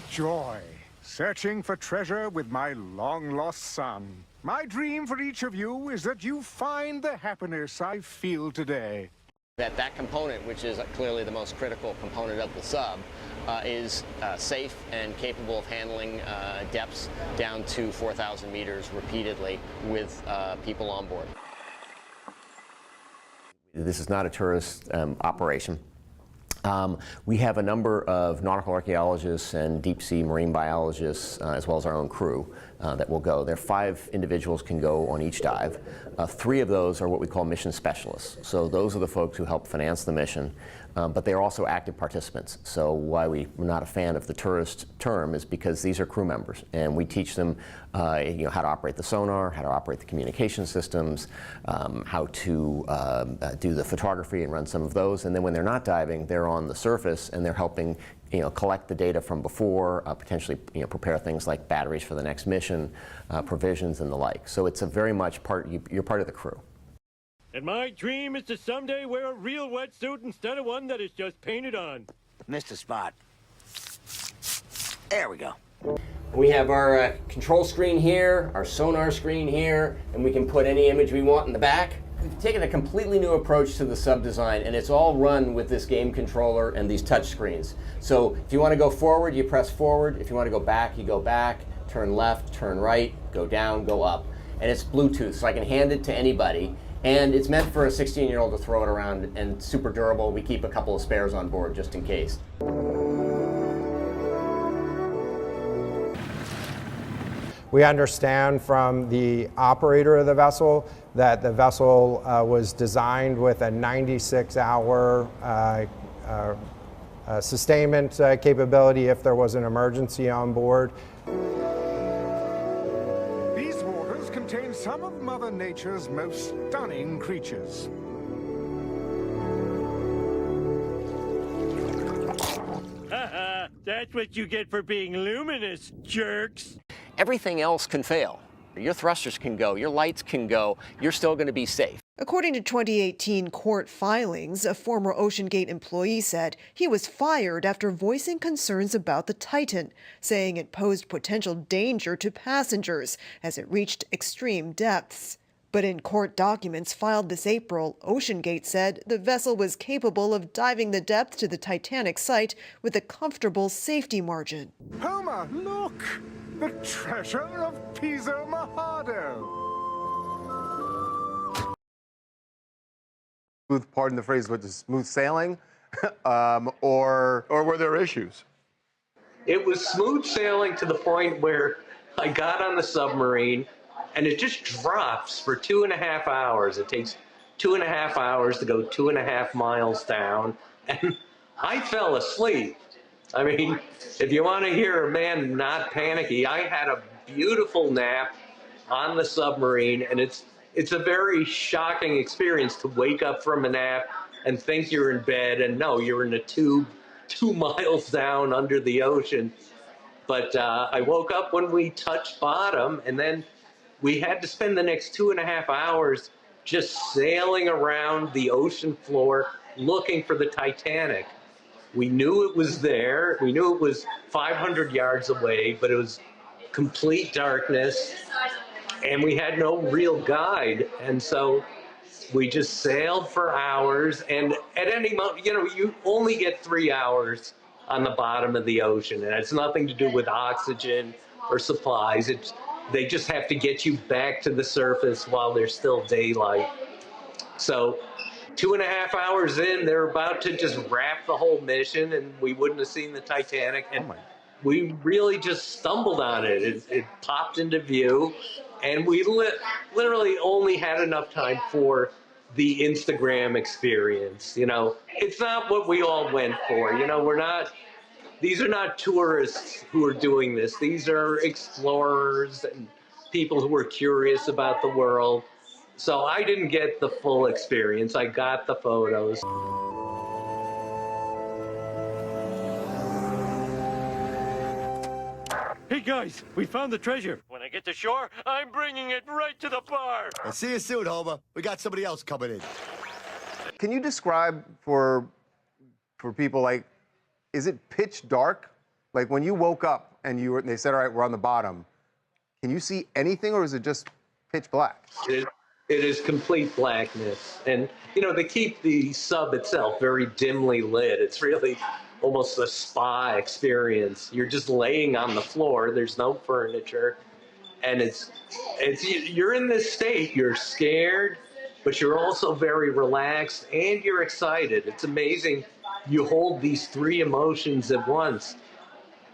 joy, searching for treasure with my long-lost son. My dream for each of you is that you find the happiness I feel today. That component, which is clearly the most critical component of the sub, is safe and capable of handling depths down to 4,000 meters repeatedly with people on board. This is not a tourist operation. We have a number of nautical archaeologists and deep-sea marine biologists, as well as our own crew, that will go. There are 5 individuals can go on each dive. 3 of those are what we call mission specialists. So those are the folks who help finance the mission, but they are also active participants. So why we're not a fan of the tourist term is because these are crew members, and we teach them how to operate the sonar, how to operate the communication systems, how to do the photography and run some of those. And then when they're not diving, they're on the surface and they're helping collect the data from before, potentially prepare things like batteries for the next mission, provisions and the like. So it's a very much you're part of the crew. And my dream is to someday wear a real wetsuit instead of one that is just painted on. Missed a spot. There we go. We have our control screen here, our sonar screen here, and we can put any image we want in the back. We've taken a completely new approach to the sub design, and it's all run with this game controller and these touch screens. So if you want to go forward, you press forward. If you want to go back, you go back. Turn left, turn right, go down, go up. And it's Bluetooth, so I can hand it to anybody. And it's meant for a 16-year-old to throw it around, and super durable. We keep a couple of spares on board just in case. We understand from the operator of the vessel that the vessel was designed with a 96-hour sustainment capability if there was an emergency on board. These waters contain some of Mother Nature's most stunning creatures. Haha, that's what you get for being luminous, jerks. Everything else can fail. Your thrusters can go, your lights can go, you're still going to be safe. According to 2018 court filings, a former OceanGate employee said he was fired after voicing concerns about the Titan, saying it posed potential danger to passengers as it reached extreme depths. But in court documents filed this April, OceanGate said the vessel was capable of diving the depth to the Titanic site with a comfortable safety margin. Homer, look! The treasure of Piso Mojado! Pardon the phrase, what is smooth sailing? or were there issues? It was smooth sailing to the point where I got on the submarine and it just drops for 2.5 hours. It takes 2.5 hours to go 2.5 miles down, and I fell asleep. I mean, if you want to hear a man not panicky, I had a beautiful nap on the submarine, and it's a very shocking experience to wake up from a nap and think you're in bed, and no, you're in a tube 2 miles down under the ocean. But I woke up when we touched bottom, and then we had to spend the next 2.5 hours just sailing around the ocean floor looking for the Titanic. We knew it was there. We knew it was 500 yards away, but it was complete darkness, and we had no real guide. And so we just sailed for hours, and at any moment, you only get 3 hours on the bottom of the ocean, and it's nothing to do with oxygen or supplies. They just have to get you back to the surface while there's still daylight. So 2.5 hours in, they're about to just wrap the whole mission, and we wouldn't have seen the Titanic. And we really just stumbled on it. It popped into view, and we literally only had enough time for the Instagram experience. It's not what we all went for. These are not tourists who are doing this. These are explorers and people who are curious about the world. So I didn't get the full experience. I got the photos. Hey guys, we found the treasure. When I get to shore, I'm bringing it right to the bar. I'll see you soon, Homer. We got somebody else coming in. Can you describe for people, like, is it pitch dark Like when you woke up and they said, all right, we're on the bottom, can you see anything or is it just pitch black? It is complete blackness. And, you know, they keep the sub itself very dimly lit. It's really almost a spa experience. You're just laying on the floor. There's no furniture. And you're in this state. You're scared, but you're also very relaxed and you're excited. It's amazing. You hold these three emotions at once.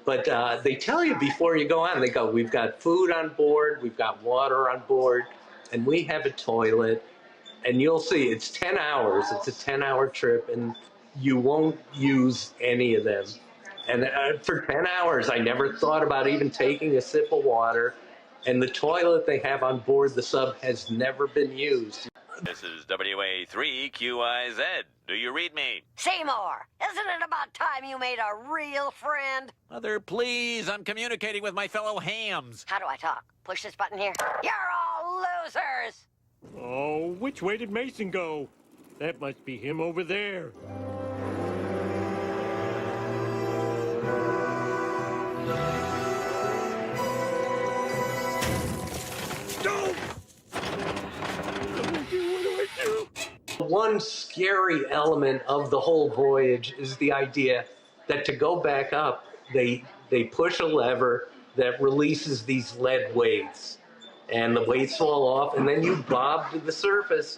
But they tell you before you go on, they go, we've got food on board, we've got water on board, and we have a toilet. And you'll see, it's 10 hours. It's a 10-hour trip, and you won't use any of them. And for 10 hours, I never thought about even taking a sip of water. And the toilet they have on board the sub has never been used. This is WA3QIZ. Do you read me? Seymour, isn't it about time you made a real friend? Mother, please. I'm communicating with my fellow hams. How do I talk? Push this button here. You're all losers! Oh, which way did Mason go? That must be him over there. One scary element of the whole voyage is the idea that to go back up, they push a lever that releases these lead weights. And the weights fall off, and then you bob to the surface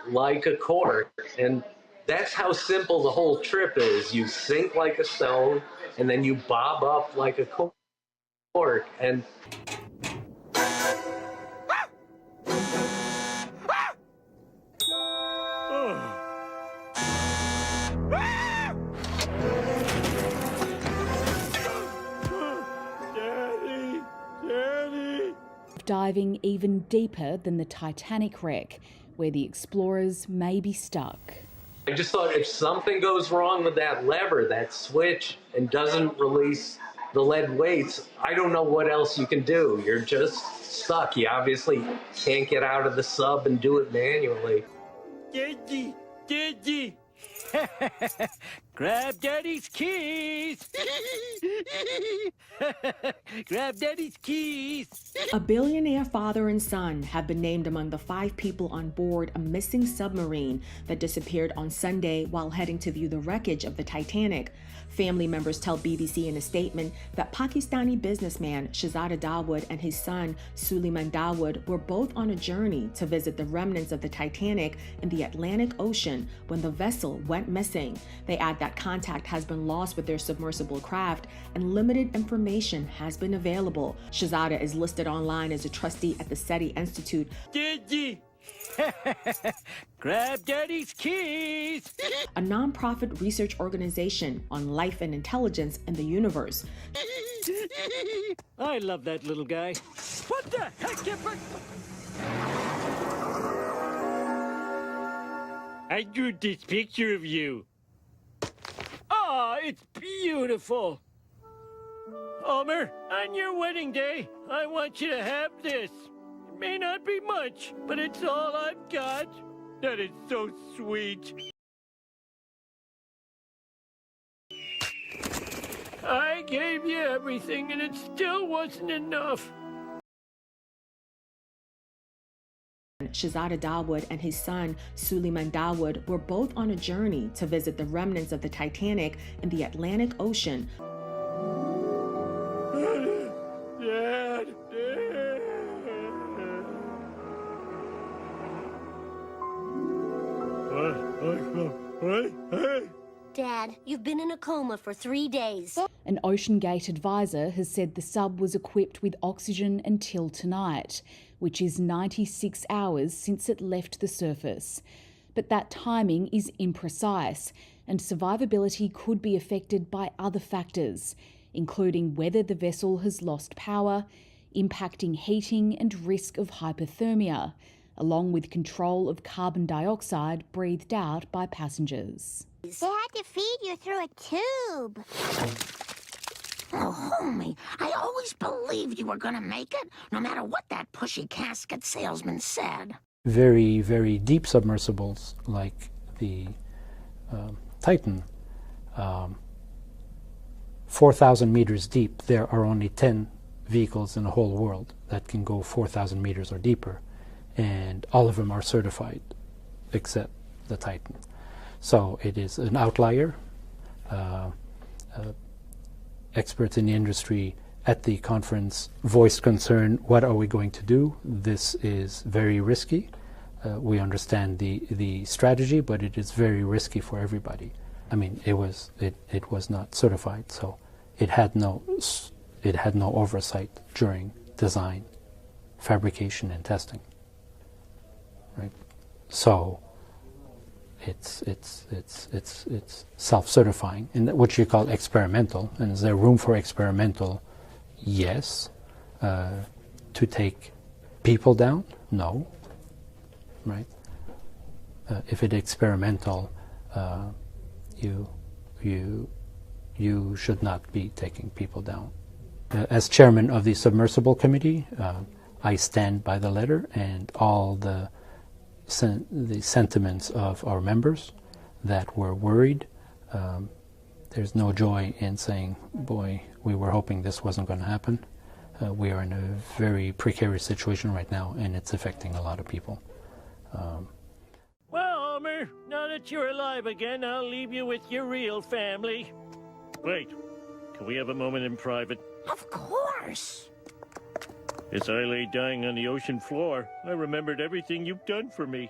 like a cork. And that's how simple the whole trip is. You sink like a stone, and then you bob up like a cork. And diving even deeper than the Titanic wreck, where the explorers may be stuck. I just thought if something goes wrong with that lever, that switch, and doesn't release the lead weights, I don't know what else you can do. You're just stuck. You obviously can't get out of the sub and do it manually. Daddy! Grab Daddy's keys! Grab Daddy's keys! A billionaire father and son have been named among the 5 people on board a missing submarine that disappeared on Sunday while heading to view the wreckage of the Titanic. Family members tell BBC in a statement that Pakistani businessman Shahzada Dawood and his son Suleiman Dawood were both on a journey to visit the remnants of the Titanic in the Atlantic Ocean when the vessel went missing. They add that contact has been lost with their submersible craft and limited information has been available. Shahzada is listed online as a trustee at the SETI Institute. Daddy! Grab Daddy's keys! A non-profit research organization on life and intelligence in the universe. I love that little guy. What the heck? I drew this picture of you. Ah, it's beautiful. Homer, on your wedding day, I want you to have this. It may not be much, but it's all I've got. That is so sweet. I gave you everything, and it still wasn't enough. Shahzada Dawood and his son Suleiman Dawood were both on a journey to visit the remnants of the Titanic in the Atlantic Ocean. Dad. Dad, you've been in a coma for 3 days. An OceanGate advisor has said the sub was equipped with oxygen until tonight, which is 96 hours since it left the surface. But that timing is imprecise, and survivability could be affected by other factors, including whether the vessel has lost power, impacting heating and risk of hypothermia, along with control of carbon dioxide breathed out by passengers. They had to feed you through a tube. Oh, homie, I always believed you were gonna make it, no matter what that pushy casket salesman said. Very, very deep submersibles, like the Titan, 4,000 meters deep, there are only 10 vehicles in the whole world that can go 4,000 meters or deeper, and all of them are certified except the Titan. So it is an outlier. Experts in the industry at the conference voiced concern, what are we going to do? This is very risky. We understand the strategy, but it is very risky for everybody. I mean, it was not certified, so it had no oversight during design, fabrication, and testing. Right? So it's self-certifying, and what you call experimental. And is there room for experimental? Yes. To take people down? No. Right? If it's experimental, you should not be taking people down. As chairman of the Submersible Committee, I stand by the letter and all the sentiments of our members that were worried. There's no joy in saying, boy, we were hoping this wasn't going to happen. We are in a very precarious situation right now, and it's affecting a lot of people. Well, Homer, now that you're alive again, I'll leave you with your real family. Wait, can we have a moment in private? Of course. As I lay dying on the ocean floor, I remembered everything you've done for me.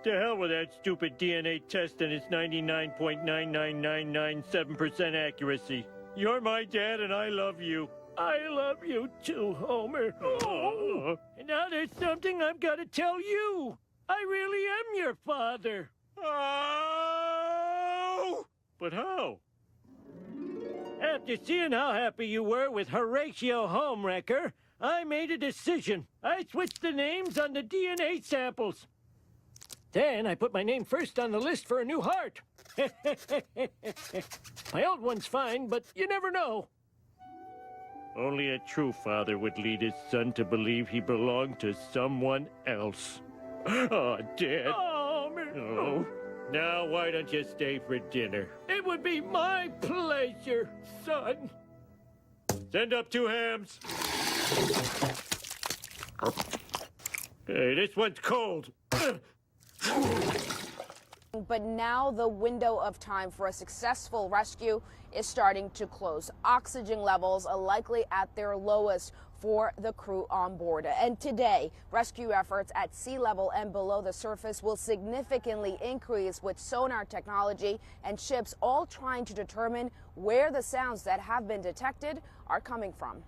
To hell with that stupid DNA test and its 99.99997% accuracy. You're my dad and I love you. I love you too, Homer. Oh. And now there's something I've got to tell you. I really am your father. Oh! But how? After seeing how happy you were with Horatio Homewrecker, I made a decision. I switched the names on the DNA samples. Then I put my name first on the list for a new heart. My old one's fine, but you never know. Only a true father would lead his son to believe he belonged to someone else. Oh, Dad. Oh. Now, why don't you stay for dinner? It would be my pleasure, son. Send up 2 hams. Hey, this one's cold. But now the window of time for a successful rescue is starting to close. Oxygen levels are likely at their lowest for the crew on board. And today, rescue efforts at sea level and below the surface will significantly increase with sonar technology and ships all trying to determine where the sounds that have been detected are coming from.